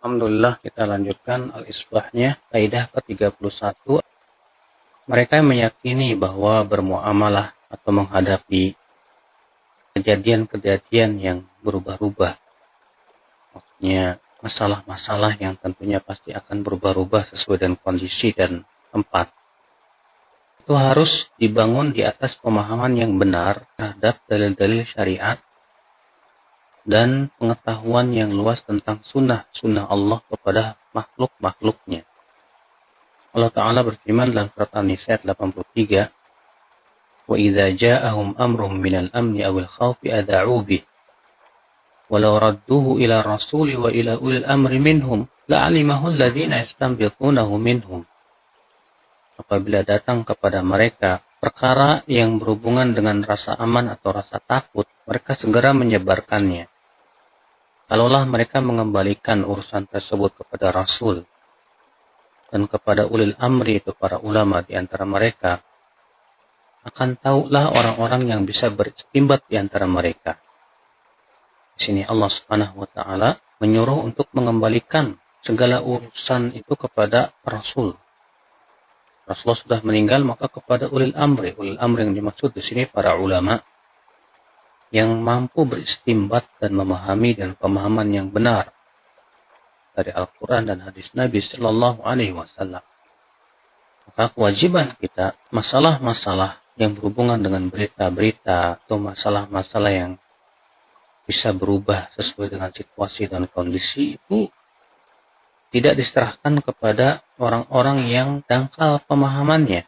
Alhamdulillah kita lanjutkan al-isbahnya, kaidah ke-31. Mereka meyakini bahwa bermuamalah atau menghadapi kejadian-kejadian yang berubah-ubah. Maksudnya masalah-masalah yang tentunya pasti akan berubah-ubah sesuai dengan kondisi dan tempat. Itu harus dibangun di atas pemahaman yang benar terhadap dalil-dalil syariat dan pengetahuan yang luas tentang sunnah Allah kepada makhluk-makhluknya. Allah Ta'ala berfirman dalam surat An-Nisa 83, وَإِذَا جَاءَهُمْ أَمْرٌ مِنَ الْأَمْنِ أَوِ الْخَوْفِ أَذَاعُوا بِهِ وَلَوْ رَدُّوهُ إِلَى الرَّسُولِ وَإِلَى أُولِي الْأَمْرِ مِنْهُمْ لَعَلِمَهُ الَّذِينَ يَسْتَنبِطُونَهُ مِنْهُمْ. Apabila datang kepada mereka perkara yang berhubungan dengan rasa aman atau rasa takut, mereka segera menyebarkannya. Kalaulah mereka mengembalikan urusan tersebut kepada Rasul dan kepada ulil amri, itu para ulama di antara mereka, akan tahulah orang-orang yang bisa beristimbat di antara mereka. Di sini Allah Subhanahu wa taala menyuruh untuk mengembalikan segala urusan itu kepada Rasul. Rasulullah sudah meninggal, maka kepada ulil amri. Ulil amri yang dimaksud di sini para ulama yang mampu beristimbat dan memahami dan pemahaman yang benar dari Al-Quran dan hadis Nabi Sallallahu Alaihi Wasallam. Maka kewajiban kita, masalah-masalah yang berhubungan dengan berita-berita atau masalah-masalah yang bisa berubah sesuai dengan situasi dan kondisi itu tidak diserahkan kepada orang-orang yang dangkal pemahamannya.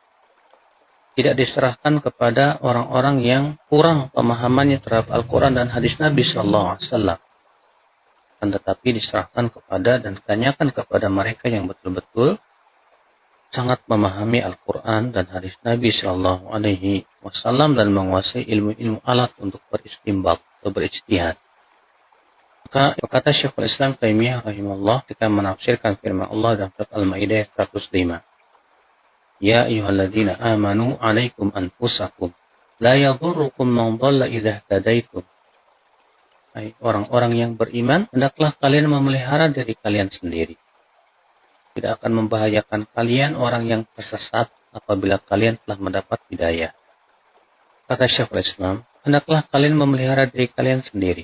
Tidak diserahkan kepada orang-orang yang kurang pemahamannya terhadap Al-Quran dan hadis Nabi Sallallahu Alaihi Wasallam. Tetapi diserahkan kepada dan ditanyakan kepada mereka yang betul-betul sangat memahami Al-Quran dan hadis Nabi Sallallahu Alaihi Wasallam dan menguasai ilmu-ilmu alat untuk beristinbat atau berijtihad. Maka kata Syekhul Islam Taimiyah rahimahullah ketika menafsirkan firman Allah dalam surat Al-Maidah 105. Ya ayyuhalladzina amanu alaikum anfusakum la yadhurrukum man dhalla idza ihtadaitum. Hai orang-orang yang beriman, hendaklah kalian memelihara diri kalian sendiri. Tidak akan membahayakan kalian orang yang tersesat apabila kalian telah mendapat hidayah. Kata Syekhul Islam, hendaklah kalian memelihara diri kalian sendiri.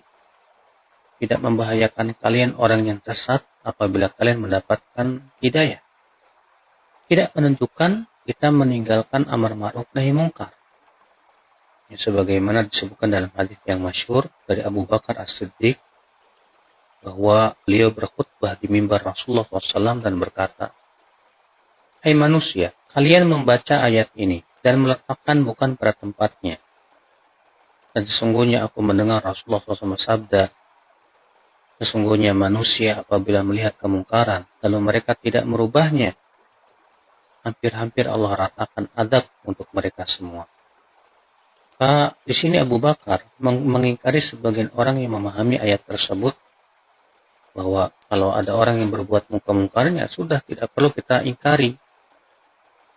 Tidak membahayakan kalian orang yang sesat apabila kalian mendapatkan hidayah. Tidak menentukan kita meninggalkan amar ma'ruf nahi mungkar. Ya, sebagaimana disebutkan dalam hadis yang masyhur dari Abu Bakar As-Siddiq bahwa beliau berkhutbah di mimbar Rasulullah SAW dan berkata, hai manusia, kalian membaca ayat ini dan meletakkan bukan pada tempatnya. Dan sesungguhnya aku mendengar Rasulullah SAW bersabda, sesungguhnya manusia apabila melihat kemungkaran lalu mereka tidak merubahnya, hampir-hampir Allah ratakan azab untuk mereka semua. Maka di sini Abu Bakar mengingkari sebagian orang yang memahami ayat tersebut bahwa kalau ada orang yang berbuat kemungkaran, ya sudah, tidak perlu kita ingkari.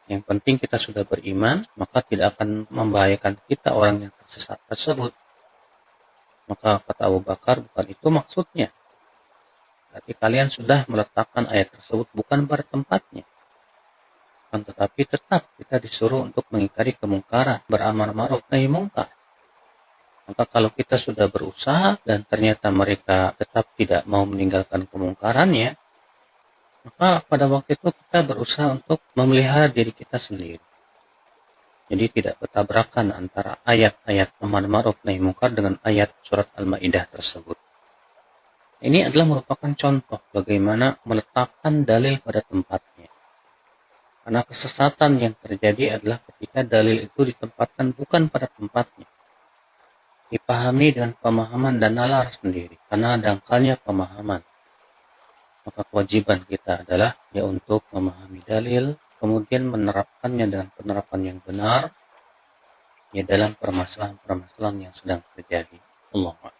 Yang penting kita sudah beriman, maka tidak akan membahayakan kita orang yang tersesat tersebut. Maka kata Abu Bakar, bukan itu maksudnya. Berarti kalian sudah meletakkan ayat tersebut bukan pada tempatnya. Tetapi tetap kita disuruh untuk mengingkari kemungkaran, beramar ma'ruf nahi mungkar. Maka kalau kita sudah berusaha dan ternyata mereka tetap tidak mau meninggalkan kemungkarannya, maka pada waktu itu kita berusaha untuk memelihara diri kita sendiri. Jadi tidak bertabrakan antara ayat-ayat amar ma'ruf nahi mungkar dengan ayat surat Al-Maidah tersebut. Ini adalah merupakan contoh bagaimana meletakkan dalil pada tempatnya. Karena kesesatan yang terjadi adalah ketika dalil itu ditempatkan bukan pada tempatnya. Dipahami dengan pemahaman dan nalar sendiri. Karena dangkalnya pemahaman. Maka kewajiban kita adalah ya untuk memahami dalil, kemudian menerapkannya dengan penerapan yang benar ya dalam permasalahan-permasalahan yang sedang terjadi. Allahumma